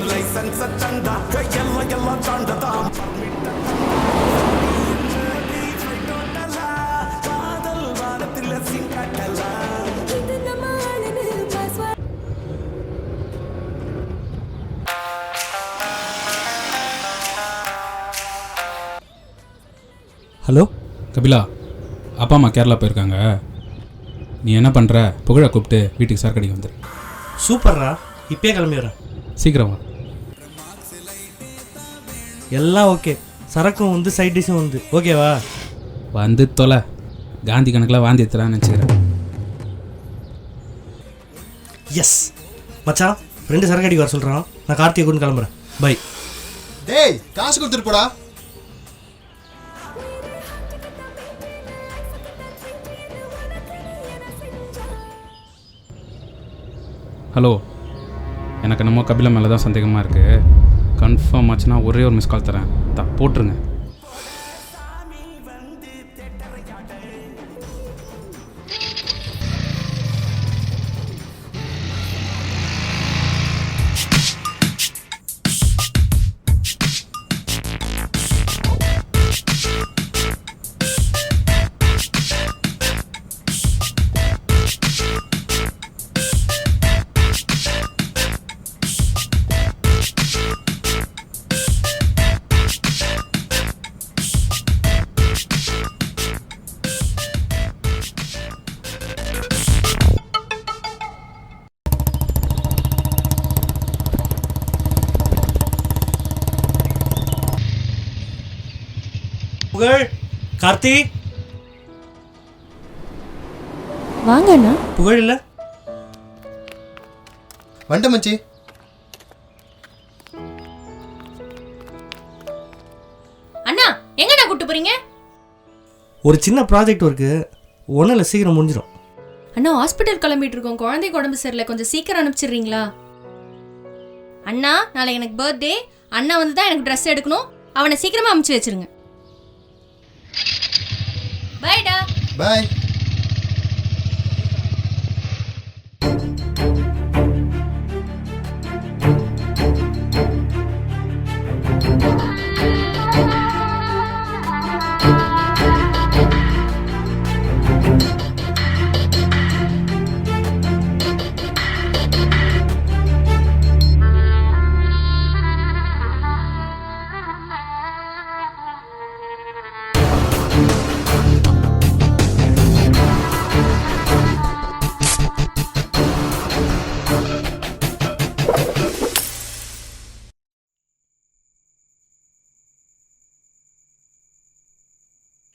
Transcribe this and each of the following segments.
Licence Shanda கையெல்லாம் எல்லாம் சாண்டதான் காதல் வாரத்தில் சிங்கட்டலா. ஹலோ கபிலா, அப்பா அம்மா கேரளா போயிருக்காங்க. நீ என்ன பண்ணுற? புகழை கூப்பிட்டு வீட்டுக்கு சரக்கடிக்கு வந்துடு. சூப்பர்ரா, இப்பயே கிளம்பிடுறேன். சீக்கிரம் வா. எல்லாம் ஓகே, சரக்கும் வந்து சைட் டிஷ்ஷும் வந்து ஓகேவா? வந்து தொலை, காந்தி கணக்கில் வாந்தி எடுத்துலான்னு நினச்சிக்கிறேன். எஸ் மச்சான், ஃப்ரெண்டு சரக்கு அடிக்க வர சொல்கிறான். நான் கார்த்திகை கொண்டு கிளம்புறேன். பை. டேய், காசு கொடுத்துட்டு போடா. ஹலோ, எனக்கு என்னமோ கபிலா மேலே தான் சந்தேகமாக இருக்குது. கன்ஃபார்ம் ஆச்சுன்னா ஒரே ஒரு மிஸ் கால் தரேன், போட்டுருங்க. புகழ், கார்த்தி வாங்கண்ணா. புகழ் இல்லை வந்துட்ட மச்சி. அண்ணா எங்கண்ணா கூட்டு போறீங்க? ஒரு சின்ன ப்ராஜெக்ட் ஒர்க்கு, ஒன்றும் இல்லை, சீக்கிரம் முடிஞ்சிடும். அண்ணா ஹாஸ்பிட்டல் கிளம்பிட்டு இருக்கோம், குழந்தைக்கு உடம்பு சரியில்லை, கொஞ்சம் சீக்கிரம் அனுப்பிச்சிடுறீங்களா? அண்ணா நாளைக்கு எனக்கு பர்த்டே, அண்ணா வந்து தான் எனக்கு ட்ரெஸ் எடுக்கணும், அவனை சீக்கிரமா அனுப்பிச்சு வச்சிருங்க. பைடா. பாய்.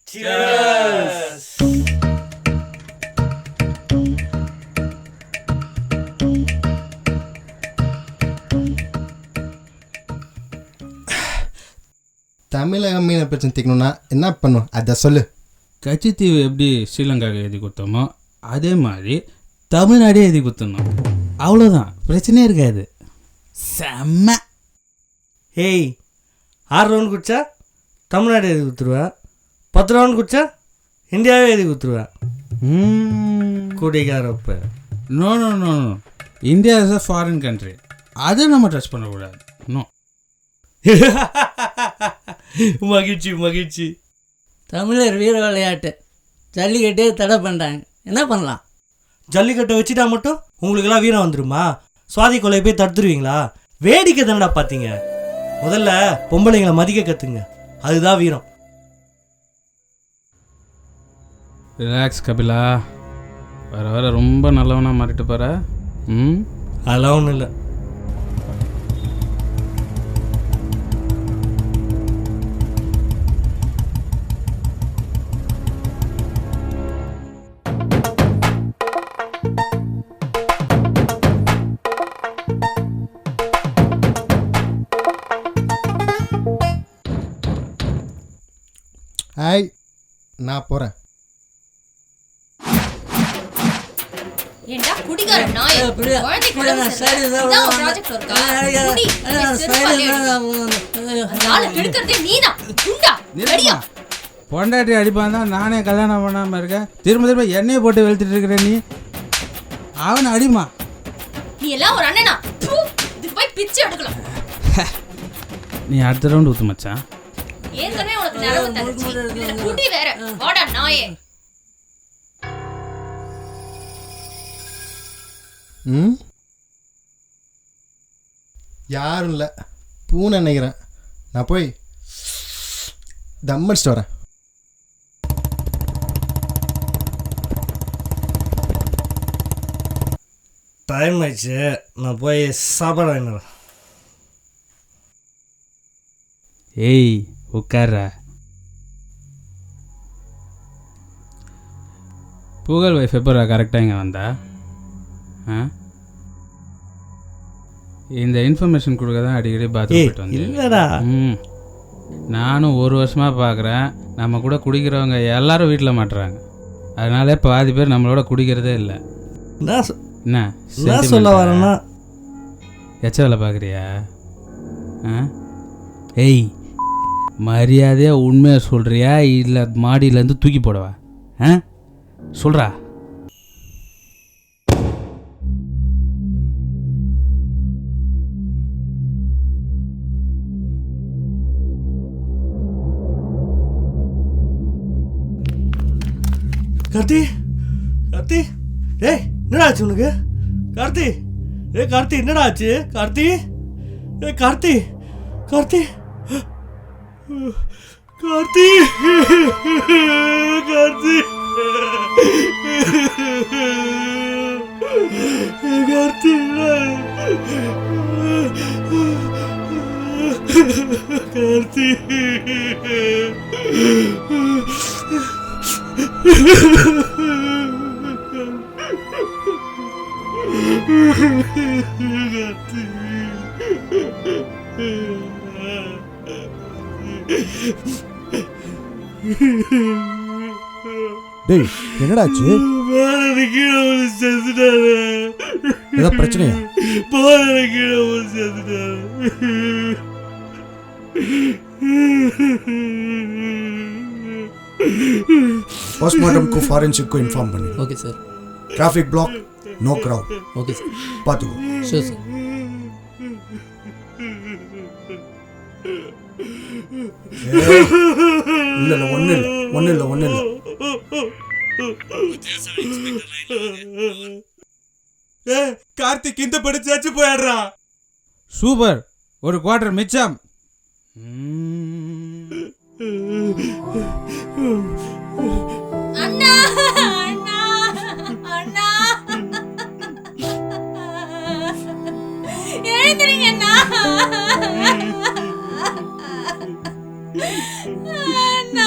Cheers! தமிழக மீனை பிரச்சனை தீக்கணும்னா என்ன பண்ணும் அதை சொல்லு. கச்சித்தீவு எப்படி ஸ்ரீலங்காவுக்கு எழுதி கொடுத்தோமோ அதே மாதிரி தமிழ்நாடே எழுதி கொடுத்துடணும். அவ்வளோதான், பிரச்சனையே இருக்காது. செம்ம. ஏய், 6 ரவுண்ட் குடிச்சா தமிழ்நாடு எழுதி கொடுத்துருவா, 10 ரவுண்ட் குடிச்சா இந்தியாவே எழுதி கொடுத்துருவா. குடிகாரப்ப. No no no no, India is a foreign country, அதை நம்ம டச் பண்ணக்கூடாது. நோ. மகிழ்ச்சி மகிழ்ச்சி. தமிழர் வீர விளையாட்டு ஜல்லிக்கட்டே தடை பண்ணுறாங்க, என்ன பண்ணலாம்? ஜல்லிக்கட்டை வச்சுட்டா மட்டும் உங்களுக்கெல்லாம் வீரம் வந்துருமா? சுவாதி கொலை போய் தடுத்துருவீங்களா? வேடிக்கை தானடா பார்த்தீங்க. முதல்ல பொம்பளைங்களை மதிக்க கற்றுங்க, அதுதான் வீரம். ரிலாக்ஸ் கபிலா, வர வர ரொம்ப நல்லவனாக மாறிட்டு போகிற. அதெல்லாம் ஒன்றும் இல்லை. ஹாய், நான் போகிறேன். ஏண்டா குடிகார நாய், குழந்தைக்கு உடம்பு சரியில்லை, இதான் உன் ப்ராஜெக்ட் ஒர்க்கா? குடி, நாளை கெடுக்கிறதே நீதான். குண்டா ரெடியா? பொண்டாட்டி அடிப்பான் தான் நானே கல்யாணம் பண்ணாமல் இருக்கேன், திரும்ப திரும்ப எண்ணெயை போட்டு வெளுத்துட்டு இருக்கிற நீ. அவன் அடிமா. நீ எல்லாம் ஒரு அண்ணனா? இதுக்கு போய் பிச்சை எடுக்கலாம். நீ அடுத்த ரவுண்டு ஊற்று மச்சான். ஏற்கனவே உனக்கு நிறவு தந்துச்சு, இதுல குடி வேற. வாடா நாயே. ம் யாரும் இல்லை, பூனை நினைக்கிறேன். நான் போய் தம் அடிச்சிட்டு வரேன். டைம் ஆயிடுச்சு, நான் போய் சாப்பாடு வாங்கிட்டு வரேன். ஏய் உட்கார்றா. புகழ் வைஃப் எப்போ கரெக்டாக இங்கே வந்தா? ஆ இந்த இன்ஃபர்மேஷன் கொடுக்க தான் அடிக்கடி பாத்ரூம் போயிட்டு வந்தேன். இல்லைடா. நானும் ஒரு வருஷமாக பார்க்குறேன், நம்ம கூட குடிக்கிறவங்க எல்லாரும் வீட்டில் மாட்டுறாங்க. அதனாலே பாதி பேர் நம்மளோட குடிக்கிறதே இல்லை. என்ன சொல்ல வரேன்னா, எச்ச வேலை பார்க்குறியா? ஆ ஏய், மரியாதையாக உண்மையை சொல்கிறியா இல்லை மாடியிலேருந்து தூக்கி போடவா? ஆ சொல்கிறா. கார்த்தி, கார்த்தி, ஏய் என்னடா ஆச்சு உனக்கு? கார்த்தி, ஏய் கார்த்தி என்னடா ஆச்சு? கார்த்தி, ஏய் கார்த்தி, கார்த்தி, கார்த்தி, கார்த்தி, கார்த்தி, கார்த்தி, டேய் என்னடாச்சு? ஏதோ பிரச்சனையா? पोस्टमार्टम को फॉरेंसिक को इन्फॉर्म பண்ணு. Okay sir. Traffic block, no crowd. Okay sir. பாத்துக்கோ. Sure sir. இல்ல ஒண்ணு இல்ல. கார்த்திக் இந்த படிச்சாச்சு போயிடுறான். சூப்பர், ஒரு குவார்டர் மிச்சம். அண்ணா அண்ணா அண்ணா எழுந்திருங்க அண்ணா. அண்ணா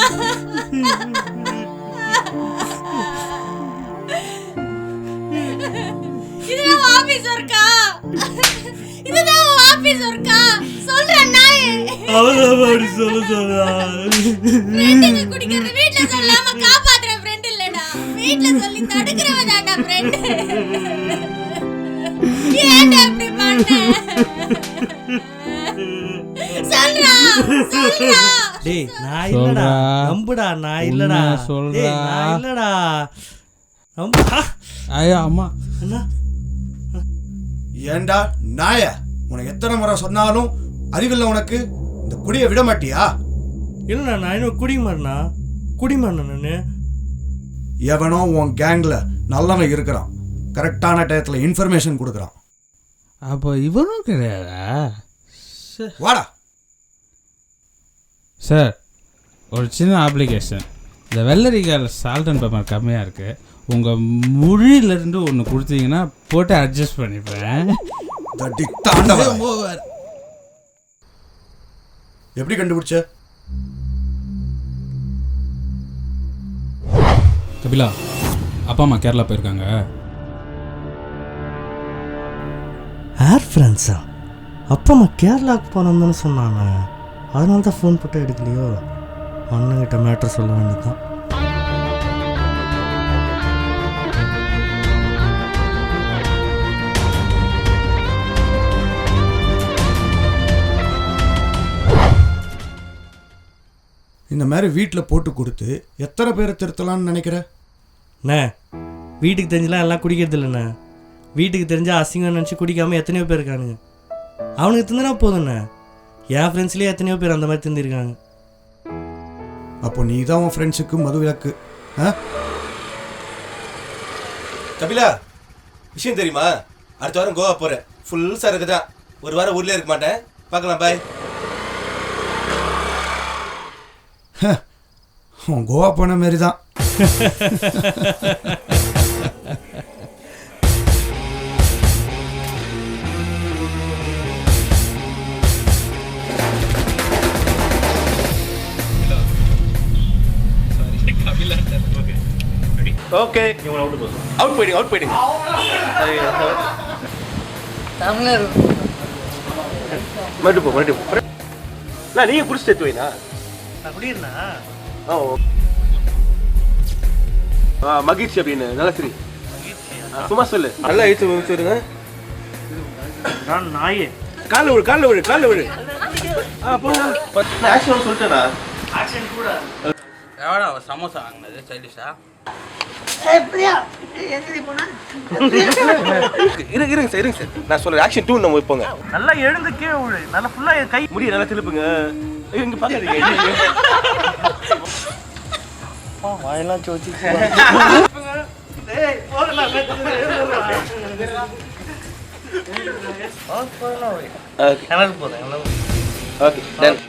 இதுதான் ஆபீஸ் ஒர்க்கா? இதுதான் ஆபீஸ் ஒர்க்கா? சொல்றேன் நாயே. அவளை சொல்ல ஃப்ரெண்டுங்க குடிக்கிறது வீட்ல சொல்லாம காப்பாத்துற ஃப்ரெண்ட் இல்லடா, வீட்ல சொல்லி தடுக்கிறவதாடா ஃப்ரெண்ட். ஏன்டா இப்படி பண்ண? சொல்றா சொல்றா. டேய் நான் இல்லடா, நம்புடா நான் இல்லடா. சொல்றா. நான் இல்லடா, நம்புடா. ஐயா அம்மா. என்ன ஏண்டா நாய, உனக்கு எத்தனை முறை சொன்னாலும் அறிவில்லை உனக்கு? இந்த குடியை விட மாட்டியா? இல்லைண்ணா, நான் இன்னும் குடிமண்ணா நானு. எவனோ உன் கேங்ல நல்லவன் இருக்கிறான், கரெக்டான டயத்துல இன்ஃபர்மேஷன் கொடுக்குறான். அப்போ இவனும் கிடையாதா? வாடா. சார், ஒரு சின்ன அப்ளிகேஷன். இந்த வெள்ளரிக்காயில் சால்ட் அண்ட் பெப்பர் கம்மியாக இருக்குது, உங்கள் மொழியிலேருந்து ஒன்று கொடுத்தீங்கன்னா போட்டு அட்ஜஸ்ட் பண்ணிப்பேன். எப்படி கண்டுபிடிச்ச? கபிலா, அப்பா அம்மா கேரளா போயிருக்காங்க. ஏர் ஃப்ரான்ஸா? அப்பா அம்மா கேரளாவுக்கு போனோம்னு சொன்னாங்க, அதனால தான் ஃபோன் போட்டு எடுக்கலையோ. அண்ணங்கிட்ட மேட்ரு சொல்ல வேண்டியதுதான். இந்த மாதிரி வீட்டில் போட்டு கொடுத்து எத்தனை பேரை திருத்தலாம்னு நினைக்கிற? அண்ணே, வீட்டுக்கு தெரிஞ்சலாம் எல்லாம் குடிக்கிறது இல்லைண்ணே. வீட்டுக்கு தெரிஞ்சால் அசிங்கம் நினச்சி குடிக்காமல் எத்தனையோ பேர் இருக்கானுங்க. அவனுக்கு திந்தினா போதுண்ணே. என் ஃப்ரெண்ட்ஸ்லேயே எத்தனையோ பேர் அந்த மாதிரி திந்திருக்காங்க. அப்போ நீ தான் உன் ஃப்ரெண்ட்ஸுக்கு மது விலக்கு. கபிலா, விஷயம் தெரியுமா? அடுத்த வாரம் கோவா போகிறேன். ஃபுல் சரக்கு தான். ஒரு வாரம் ஊர்லேயே இருக்க மாட்டேன். பார்க்கலாம், பாய். உன் கோவா போன மாரி தான். ஓகே, அவுட் போயிடுங்க. தமிழர் மறுபடியும் நான் நீங்கள் குடிச்சிட்டு எடுத்து வைண்ணா. நான் குடியிருந்தா மகிழ்ச்சி அப்படின்னு நல்லா சரி. சும்மா சொல்லு. நல்லா எழுத்து முடிச்சுடுங்க. நான் நாயே. காலில் விழு. போங்க. நான் ஆக்ஷன் சொல்லிட்டேண்ணா. ஆக்ஷன் கூட எவ்வளோ சமோசா வாங்கினது சைடிஷா? இருங்க சார். நான் சொல்கிறேன். ஆக்ஷன் 2 நம்ம போங்க. நல்லா எழுந்து கீழே விழு. நல்லா ஃபுல்லாக கை முடிய நல்லா திருப்புங்க. இங்கே பார்க்காதீங்க. வாயெல்லாம் சோச்சி. Okay, ton.